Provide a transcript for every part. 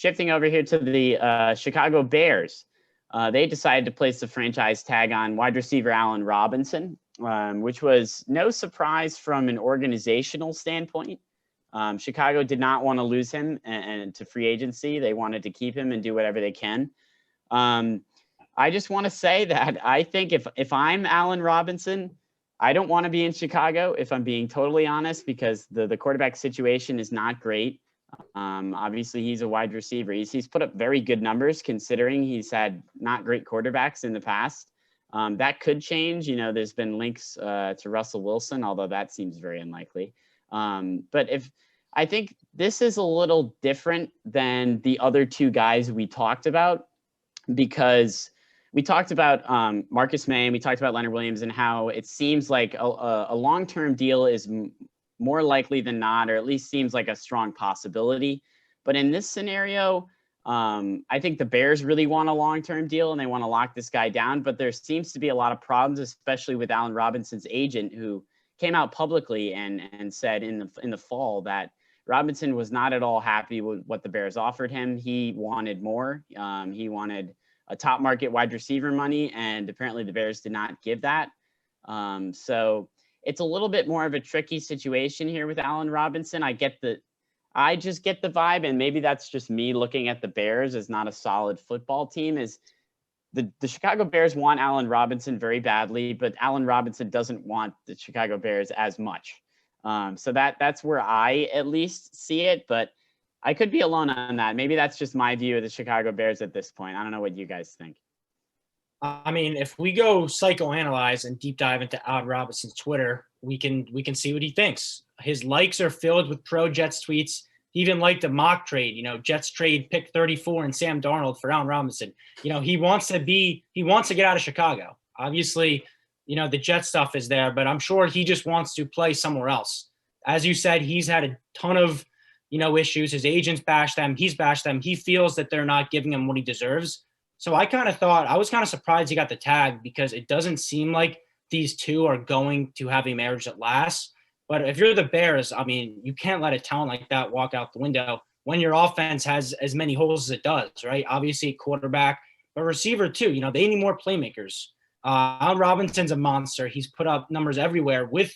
Shifting over here to the Chicago Bears, they decided to place the franchise tag on wide receiver Allen Robinson, which was no surprise from an organizational standpoint. Chicago did not want to lose him and to free agency. They wanted to keep him and do whatever they can. I just want to say that I think if I'm Allen Robinson, I don't want to be in Chicago, if I'm being totally honest, because the quarterback situation is not great. Obviously, he's a wide receiver. He's put up very good numbers considering he's had not great quarterbacks in the past. That could change. There's been links to Russell Wilson, although that seems very unlikely. But I think this is a little different than the other two guys we talked about, because we talked about Marcus May and we talked about Leonard Williams and how it seems like a long-term deal is more likely than not, or at least seems like a strong possibility. But in this scenario, I think the Bears really want a long-term deal and they want to lock this guy down. But there seems to be a lot of problems, especially with Allen Robinson's agent, who came out publicly and said in the fall that Robinson was not at all happy with what the Bears offered him. He wanted more. He wanted a top market wide receiver money, and apparently the Bears did not give that. So it's a little bit more of a tricky situation here with Allen Robinson. I just get the vibe, and maybe that's just me looking at the Bears as not a solid football team, is the Chicago Bears want Allen Robinson very badly, but Allen Robinson doesn't want the Chicago Bears as much. So that's where I at least see it, but I could be alone on that. Maybe that's just my view of the Chicago Bears at this point. I don't know what you guys think. I mean, if we go psychoanalyze and deep dive into Allen Robinson's Twitter, we can see what he thinks. His likes are filled with pro Jets tweets. He even liked a mock trade, Jets trade pick 34 and Sam Darnold for Allen Robinson. He wants to get out of Chicago. Obviously, the Jet stuff is there, but I'm sure he just wants to play somewhere else. As you said, he's had a ton of, issues. His agents bash them. He's bashed them. He feels that they're not giving him what he deserves. So I was kind of surprised he got the tag, because it doesn't seem like these two are going to have a marriage that lasts. But if you're the Bears, I mean, you can't let a talent like that walk out the window when your offense has as many holes as it does, right? Obviously, quarterback, but receiver too. They need more playmakers. Allen Robinson's a monster. He's put up numbers everywhere with,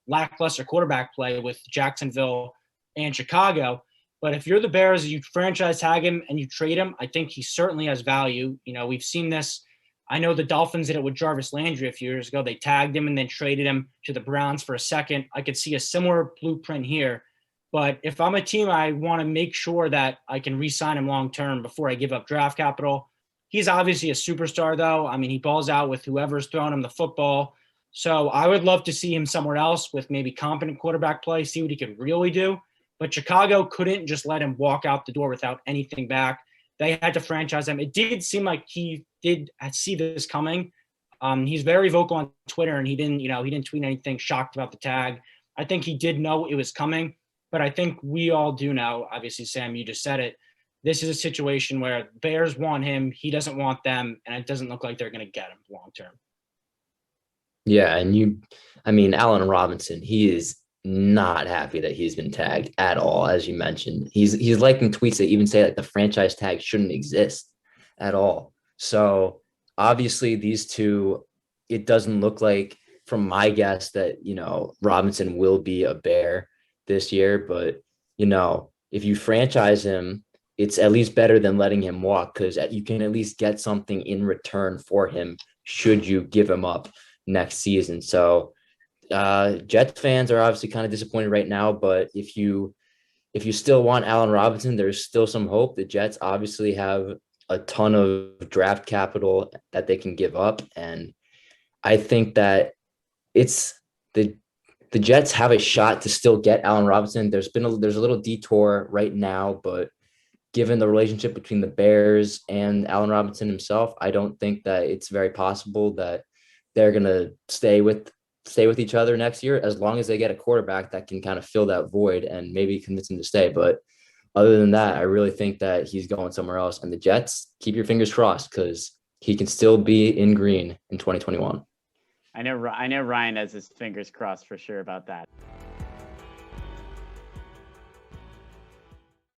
lackluster quarterback play with Jacksonville and Chicago. But if you're the Bears, you franchise tag him and you trade him, I think he certainly has value. We've seen this. I know the Dolphins did it with Jarvis Landry a few years ago. They tagged him and then traded him to the Browns for a second. I could see a similar blueprint here. But if I'm a team, I want to make sure that I can re-sign him long-term before I give up draft capital. He's obviously a superstar, though. I mean, he balls out with whoever's throwing him the football. So I would love to see him somewhere else with maybe competent quarterback play, see what he could really do. But Chicago couldn't just let him walk out the door without anything back. They had to franchise him. It did seem like he did see this coming. He's very vocal on Twitter, and he didn't tweet anything shocked about the tag. I think he did know it was coming, but I think we all do know. Obviously, Sam, you just said it. This is a situation where Bears want him, he doesn't want them, and it doesn't look like they're going to get him long term. Yeah, and Allen Robinson, he is not happy that he's been tagged at all, as you mentioned. He's liking tweets that even say like the franchise tag shouldn't exist at all. So obviously these two, it doesn't look like, from my guess, that Robinson will be a Bear this year. But if you franchise him, it's at least better than letting him walk, because you can at least get something in return for him should you give him up next season. So Jets fans are obviously kind of disappointed right now, but if you still want Allen Robinson, there's still some hope. The Jets obviously have a ton of draft capital that they can give up, and I think that it's the Jets have a shot to still get Allen Robinson. There's a little detour right now, but given the relationship between the Bears and Allen Robinson himself, I don't think that it's very possible that they're going to stay with each other next year, as long as they get a quarterback that can kind of fill that void and maybe convince him to stay. But other than that, I really think that he's going somewhere else. And the Jets, keep your fingers crossed, because he can still be in green in 2021. I know Ryan has his fingers crossed for sure about that.